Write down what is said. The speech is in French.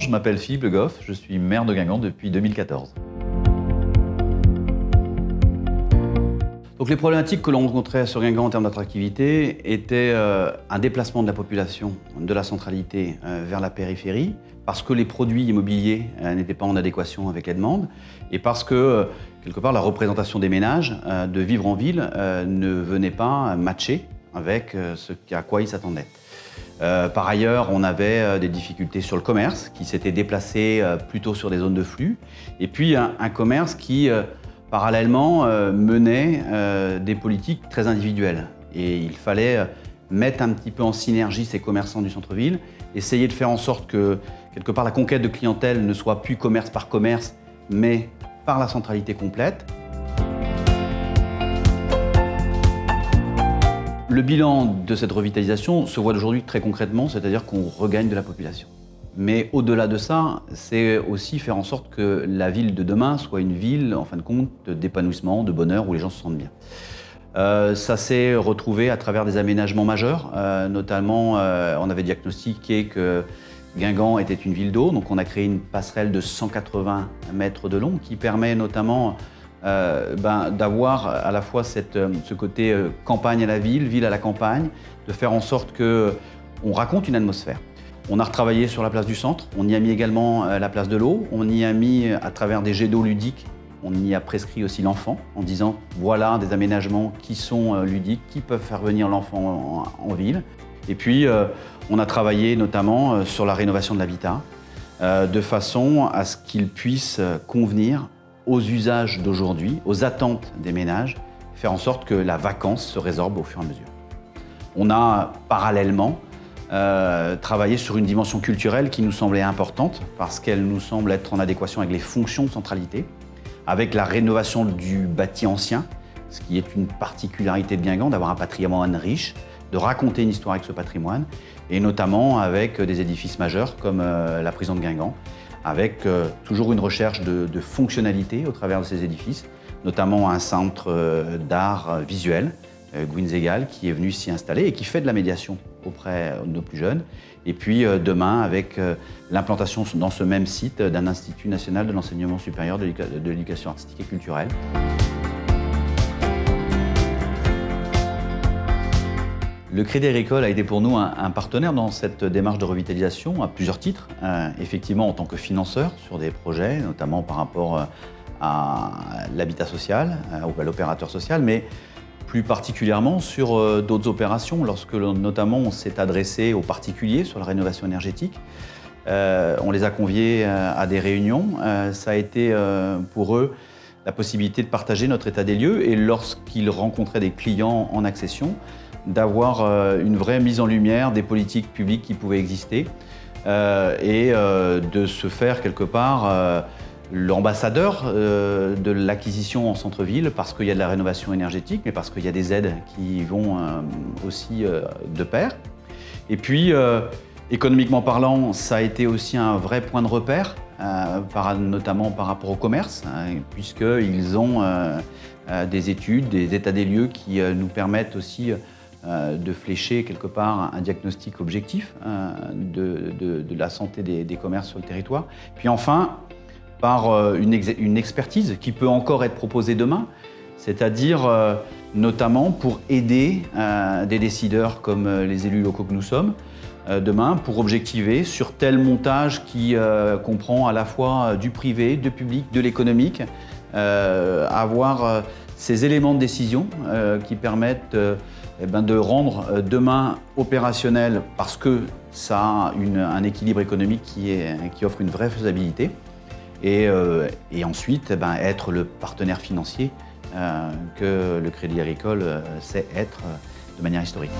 je m'appelle Philippe Le Goff, je suis maire de Guingamp depuis 2014. Donc les problématiques que l'on rencontrait sur Guingamp en termes d'attractivité étaient un déplacement de la population de la centralité vers la périphérie, parce que les produits immobiliers n'étaient pas en adéquation avec les demandes, et parce que, quelque part, la représentation des ménages de vivre en ville ne venait pas matcher avec ce à quoi ils s'attendaient. Par ailleurs, on avait des difficultés sur le commerce, qui s'était déplacé plutôt sur des zones de flux, et puis un commerce qui, parallèlement, menait des politiques très individuelles. Et il fallait mettre un petit peu en synergie ces commerçants du centre-ville, essayer de faire en sorte que, quelque part, la conquête de clientèle ne soit plus commerce par commerce, mais par la centralité complète. Le bilan de cette revitalisation se voit aujourd'hui très concrètement, c'est-à-dire qu'on regagne de la population. Mais au-delà de ça, c'est aussi faire en sorte que la ville de demain soit une ville, en fin de compte, d'épanouissement, de bonheur, où les gens se sentent bien. Ça s'est retrouvé à travers des aménagements majeurs, notamment on avait diagnostiqué que Guingamp était une ville d'eau, donc on a créé une passerelle de 180 mètres de long qui permet notamment d'avoir à la fois ce côté campagne à la ville à la campagne, de faire en sorte qu'on raconte une atmosphère. On a retravaillé sur la place du centre, on y a mis également la place de l'eau, on y a mis à travers des jets d'eau ludiques, on y a prescrit aussi l'enfant en disant voilà des aménagements qui sont ludiques, qui peuvent faire venir l'enfant en ville. Et puis on a travaillé notamment sur la rénovation de l'habitat de façon à ce qu'il puisse convenir aux usages d'aujourd'hui, aux attentes des ménages, faire en sorte que la vacance se résorbe au fur et à mesure. On a parallèlement travaillé sur une dimension culturelle qui nous semblait importante parce qu'elle nous semble être en adéquation avec les fonctions de centralité, avec la rénovation du bâti ancien, ce qui est une particularité de Guingamp, d'avoir un patrimoine riche, de raconter une histoire avec ce patrimoine, et notamment avec des édifices majeurs comme la prison de Guingamp, avec toujours une recherche de fonctionnalité au travers de ces édifices, notamment un centre d'art visuel, Gwynzegal, qui est venu s'y installer et qui fait de la médiation auprès de nos plus jeunes. Et puis demain, avec l'implantation dans ce même site d'un Institut national de l'enseignement supérieur de l'éducation artistique et culturelle. Le Crédit Agricole a été pour nous un partenaire dans cette démarche de revitalisation à plusieurs titres. Effectivement en tant que financeur sur des projets, notamment par rapport à l'habitat social ou à l'opérateur social, mais plus particulièrement sur d'autres opérations, lorsque notamment on s'est adressé aux particuliers sur la rénovation énergétique. On les a conviés à des réunions. Ça a été pour eux la possibilité de partager notre état des lieux et lorsqu'ils rencontraient des clients en accession, d'avoir une vraie mise en lumière des politiques publiques qui pouvaient exister et de se faire quelque part l'ambassadeur de l'acquisition en centre-ville parce qu'il y a de la rénovation énergétique, mais parce qu'il y a des aides qui vont aussi de pair. Et puis, économiquement parlant, ça a été aussi un vrai point de repère, notamment par rapport au commerce, puisqu'ils ont des études, des états des lieux qui nous permettent aussi de flécher quelque part un diagnostic objectif de la santé des commerces sur le territoire. Puis enfin, par une expertise qui peut encore être proposée demain, c'est-à-dire notamment pour aider des décideurs comme les élus locaux que nous sommes demain pour objectiver sur tel montage qui comprend à la fois du privé, du public, de l'économique, avoir ces éléments de décision qui permettent de rendre demain opérationnel parce que ça a un équilibre économique qui offre une vraie faisabilité et ensuite être le partenaire financier que le Crédit Agricole sait être de manière historique.